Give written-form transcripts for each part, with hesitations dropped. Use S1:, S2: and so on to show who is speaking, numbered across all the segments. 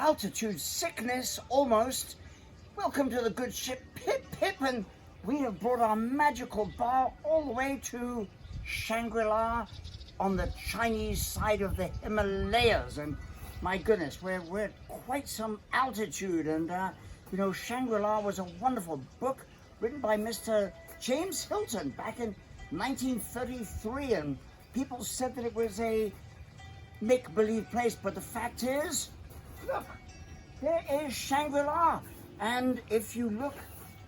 S1: altitude sickness, almost. Welcome to the good ship Pip Pip, and we have brought our magical bar all the way to Shangri-La on the Chinese side of the Himalayas. And my goodness, we're at quite some altitude. And you know, Shangri-La was a wonderful book written by Mr. James Hilton back in 1933, and people said that it was a make-believe place, but the fact is, look, there is Shangri-La. And if you look,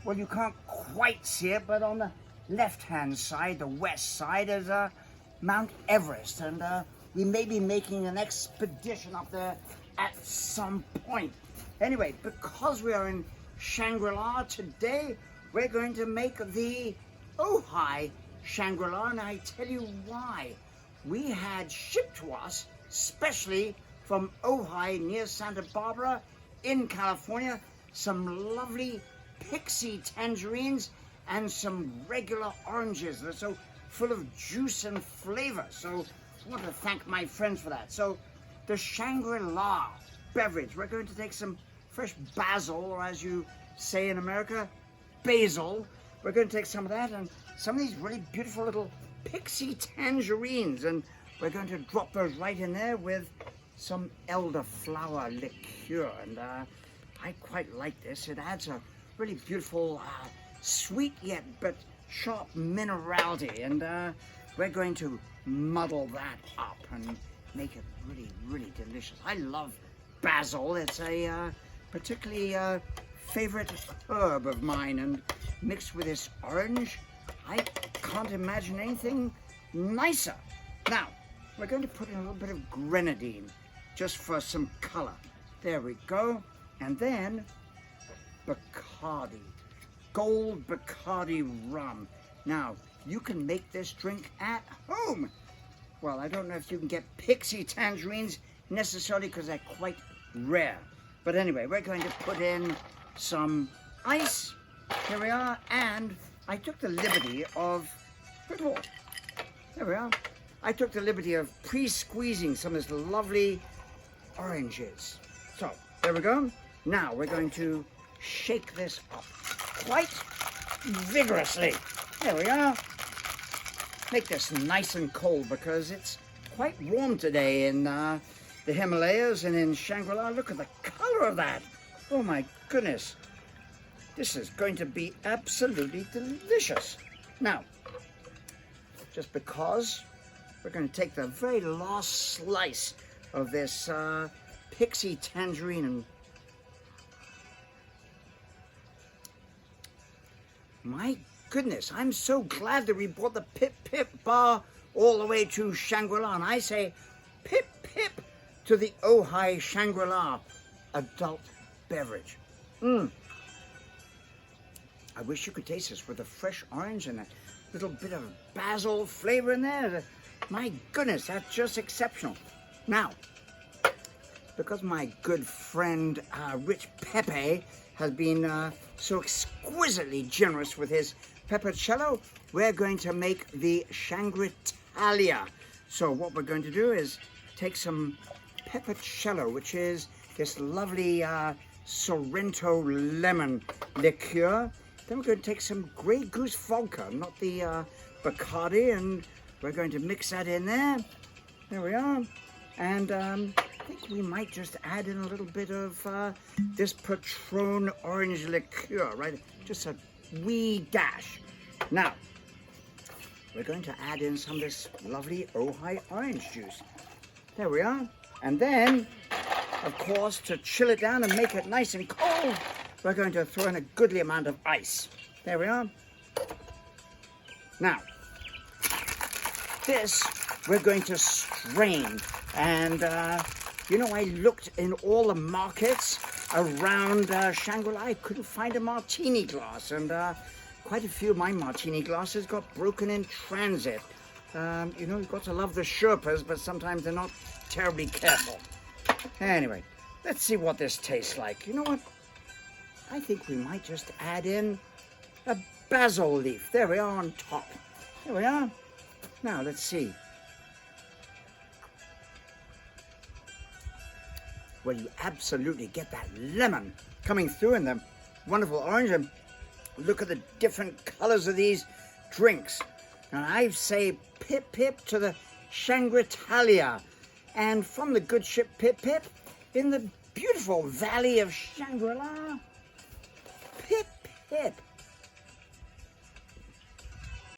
S1: well, you can't quite see it, but on the left-hand side, the west side, is Mount Everest, and we may be making an expedition up there at some point. Anyway, because we are in Shangri-La today, we're going to make the Ojai Shangri-La, and I tell you why. We had shipped to us, specially from Ojai near Santa Barbara in California, some lovely pixie tangerines and some regular oranges that are so full of juice and flavor. So I want to thank my friends for that. So the Shangri-La beverage, we're going to take some fresh basil, or as you say in America, basil. We're going to take some of that and some of these really beautiful little pixie tangerines, and we're going to drop those right in there with some elderflower liqueur. And I quite like this. It adds a really beautiful, sweet yet but sharp minerality, and we're going to muddle that up and make it really, really delicious. I love basil. It's a particularly favorite herb of mine, and mixed with this orange, I can't imagine anything nicer. Now, we're going to put in a little bit of grenadine just for some color. There we go. And then Bacardi, gold Bacardi rum. Now, you can make this drink at home. Well, I don't know if you can get pixie tangerines necessarily, because they're quite rare. But anyway, we're going to put in some ice. Here we are. And I took the liberty of, first of all, there we are. I took the liberty of pre-squeezing some of this lovely oranges. So, there we go. Now we're going to shake this up quite vigorously. There we are. Make this nice and cold because it's quite warm today in the Himalayas and in Shangri-La. Look at the color of that. Oh my goodness. This is going to be absolutely delicious. Now, just because we're going to take the very last slice of this pixie tangerine, and my goodness, I'm so glad that we brought the Pip Pip bar all the way to Shangri-La, and I say Pip Pip to the Ojai Shangri-La adult beverage. I wish you could taste this with a fresh orange and a little bit of basil flavor in there. My goodness, that's just exceptional. Now, because my good friend Rich Pepe has been so exquisitely generous with his peppercello, we're going to make the Shangritalia. So what we're going to do is take some peppercello, which is this lovely Sorrento lemon liqueur. Then we're going to take some Grey Goose vodka, not the Bacardi, and we're going to mix that in there. There we are. And I think we might just add in a little bit of this Patron orange liqueur, right? Just a wee dash. Now, we're going to add in some of this lovely Ojai orange juice. There we are. And then, of course, to chill it down and make it nice and cold, we're going to throw in a goodly amount of ice. There we are. Now, this we're going to strain. And, you know, I looked in all the markets around Shangri-La. I couldn't find a martini glass. And quite a few of my martini glasses got broken in transit. You know, you've got to love the Sherpas, but sometimes they're not terribly careful. Anyway, let's see what this tastes like. You know what? I think we might just add in a basil leaf. There we are on top. There we are. Now, let's see. where you absolutely get that lemon coming through in the wonderful orange. And look at the different colors of these drinks. And I say pip pip to the Shangritalia. And from the good ship Pip Pip, in the beautiful valley of Shangri-La, pip pip.